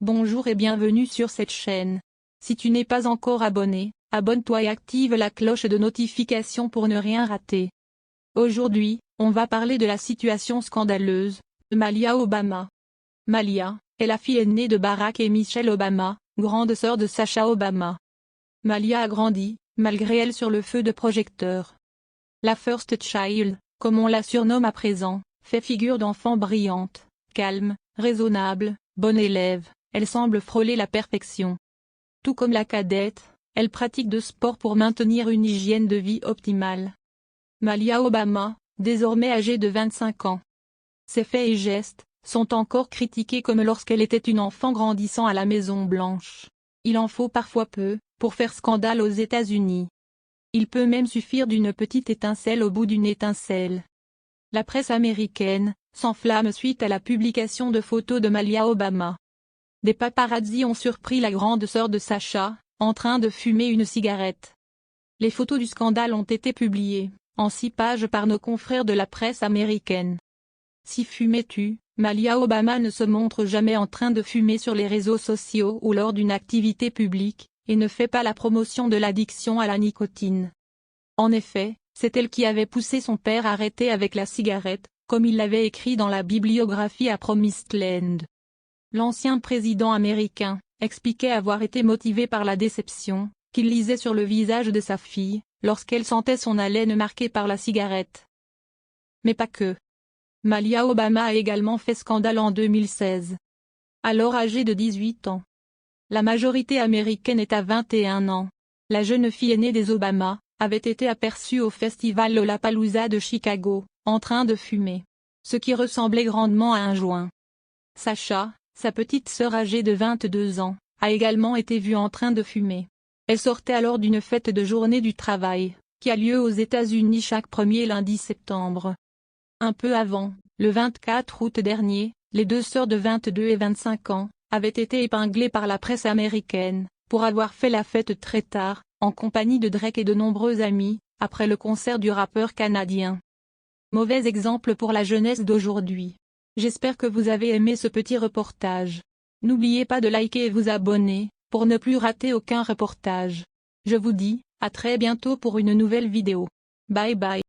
Bonjour et bienvenue sur cette chaîne. Si tu n'es pas encore abonné, abonne-toi et active la cloche de notification pour ne rien rater. Aujourd'hui, on va parler de la situation scandaleuse de Malia Obama. Malia est la fille aînée de Barack et Michelle Obama, grande sœur de Sasha Obama. Malia a grandi, malgré elle sur le feu de projecteurs. La First Child, comme on la surnomme à présent, fait figure d'enfant brillante, calme, raisonnable, bonne élève. Elle semble frôler la perfection. Tout comme la cadette, elle pratique de sport pour maintenir une hygiène de vie optimale. Malia Obama, désormais âgée de 25 ans. Ses faits et gestes sont encore critiqués comme lorsqu'elle était une enfant grandissant à la Maison Blanche. Il en faut parfois peu pour faire scandale aux États-Unis. Il peut même suffire d'une petite étincelle au bout d'une étincelle. La presse américaine s'enflamme suite à la publication de photos de Malia Obama. Des paparazzis ont surpris la grande sœur de Sasha, en train de fumer une cigarette. Les photos du scandale ont été publiées, en 6 pages par nos confrères de la presse américaine. Si fumais-tu, Malia Obama ne se montre jamais en train de fumer sur les réseaux sociaux ou lors d'une activité publique, et ne fait pas la promotion de l'addiction à la nicotine. En effet, c'est elle qui avait poussé son père à arrêter avec la cigarette, comme il l'avait écrit dans la bibliographie à Promised Land. L'ancien président américain expliquait avoir été motivé par la déception qu'il lisait sur le visage de sa fille, lorsqu'elle sentait son haleine marquée par la cigarette. Mais pas que. Malia Obama a également fait scandale en 2016. Alors âgée de 18 ans. La majorité américaine est à 21 ans. La jeune fille aînée des Obama avait été aperçue au festival Lollapalooza de Chicago, en train de fumer. Ce qui ressemblait grandement à un joint. Sasha, sa petite sœur âgée de 22 ans, a également été vue en train de fumer. Elle sortait alors d'une fête de journée du travail, qui a lieu aux États-Unis chaque premier lundi septembre. Un peu avant, le 24 août dernier, les deux sœurs de 22 et 25 ans, avaient été épinglées par la presse américaine, pour avoir fait la fête très tard, en compagnie de Drake et de nombreux amis, après le concert du rappeur canadien. Mauvais exemple pour la jeunesse d'aujourd'hui. J'espère que vous avez aimé ce petit reportage. N'oubliez pas de liker et vous abonner, pour ne plus rater aucun reportage. Je vous dis, à très bientôt pour une nouvelle vidéo. Bye bye.